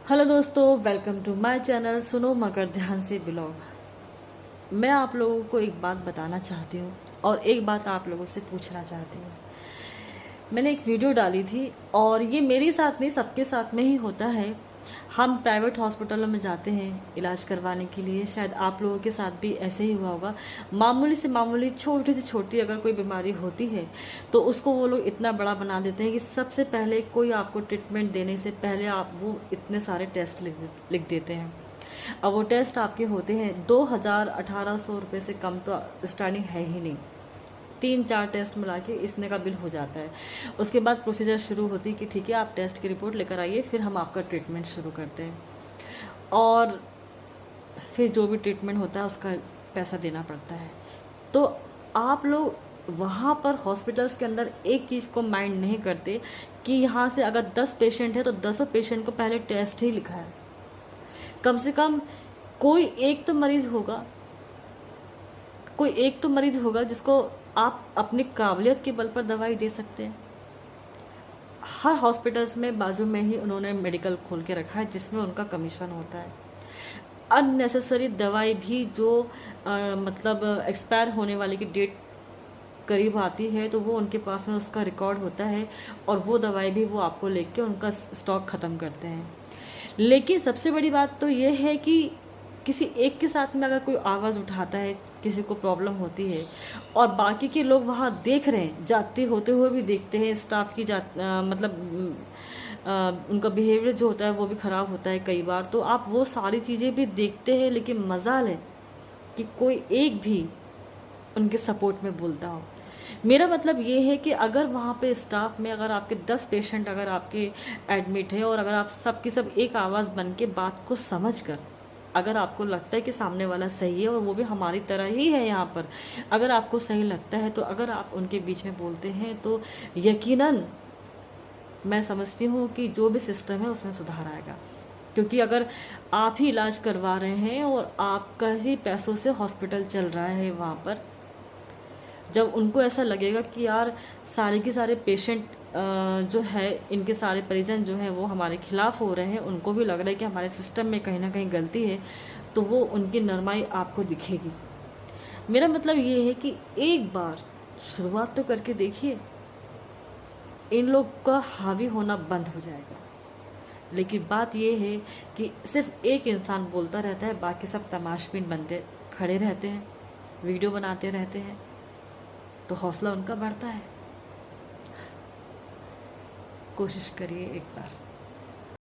Hello दोस्तों, welcome to my channel सुनो मगर ध्यान से ब्लॉग। मैं आप लोगों को एक बात बताना चाहती हूँ और एक बात आप लोगों से पूछना चाहती हूँ। मैंने एक वीडियो डाली थी और ये मेरे साथ नहीं, सबके साथ में ही होता है। हम प्राइवेट हॉस्पिटलों में जाते हैं इलाज करवाने के लिए, शायद आप लोगों के साथ भी ऐसे ही हुआ होगा। मामूली से मामूली, छोटी से छोटी अगर कोई बीमारी होती है तो उसको वो लोग इतना बड़ा बना देते हैं कि सबसे पहले कोई आपको ट्रीटमेंट देने से पहले आप वो इतने सारे टेस्ट लिख देते हैं। अब वो टेस्ट आपके होते हैं 2000-1800 रुपये से कम तो स्टार्टिंग है ही नहीं। 3-4 टेस्ट मिला के इतने का बिल हो जाता है। उसके बाद प्रोसीजर शुरू होती है कि ठीक है, आप टेस्ट की रिपोर्ट लेकर आइए, फिर हम आपका ट्रीटमेंट शुरू करते हैं। और फिर जो भी ट्रीटमेंट होता है उसका पैसा देना पड़ता है। तो आप लोग वहाँ पर हॉस्पिटल्स के अंदर एक चीज़ को माइंड नहीं करते कि यहाँ से अगर 10 पेशेंट है तो 10 पेशेंट को पहले टेस्ट ही लिखा है। कम से कम कोई एक तो मरीज़ होगा, जिसको आप अपनी काबिलियत के बल पर दवाई दे सकते हैं। हर हॉस्पिटल्स में बाजू में ही उन्होंने मेडिकल खोल के रखा है जिसमें उनका कमीशन होता है। अननेसेसरी दवाई भी जो मतलब एक्सपायर होने वाली की डेट करीब आती है तो वो उनके पास में उसका रिकॉर्ड होता है और वो दवाई भी वो आपको लेके उनका स्टॉक ख़त्म करते हैं। लेकिन सबसे बड़ी बात तो ये है कि किसी एक के साथ में अगर कोई आवाज़ उठाता है, किसी को प्रॉब्लम होती है और बाकी के लोग वहाँ देख रहे हैं, जाते होते हुए भी देखते हैं, स्टाफ की उनका बिहेवियर जो होता है वो भी ख़राब होता है कई बार। तो आप वो सारी चीज़ें भी देखते हैं, लेकिन मजाल है कि कोई एक भी उनके सपोर्ट में बोलता हो। मेरा मतलब ये है कि अगर वहाँ पे स्टाफ में अगर आपके 10 पेशेंट अगर आपके एडमिट है और अगर आप सब की सब एक आवाज़ बन के बात को समझ कर, अगर आपको लगता है कि सामने वाला सही है और वो भी हमारी तरह ही है यहाँ पर, अगर आपको सही लगता है तो अगर आप उनके बीच में बोलते हैं तो यकीनन मैं समझती हूँ कि जो भी सिस्टम है उसमें सुधार आएगा। क्योंकि अगर आप ही इलाज करवा रहे हैं और आपका ही पैसों से हॉस्पिटल चल रहा है वहाँ पर, जब उनको ऐसा लगेगा कि यार सारे के सारे पेशेंट जो है, इनके सारे परिजन जो हैं वो हमारे खिलाफ हो रहे हैं, उनको भी लग रहा है कि हमारे सिस्टम में कहीं ना कहीं गलती है, तो वो उनकी नरमाई आपको दिखेगी। मेरा मतलब ये है कि एक बार शुरुआत तो करके देखिए, इन लोग का हावी होना बंद हो जाएगा। लेकिन बात ये है कि सिर्फ एक इंसान बोलता रहता है, बाकी सब तमाशबीन बनते खड़े रहते हैं, वीडियो बनाते रहते हैं, तो हौसला उनका बढ़ता है। कोशिश करिए एक बार।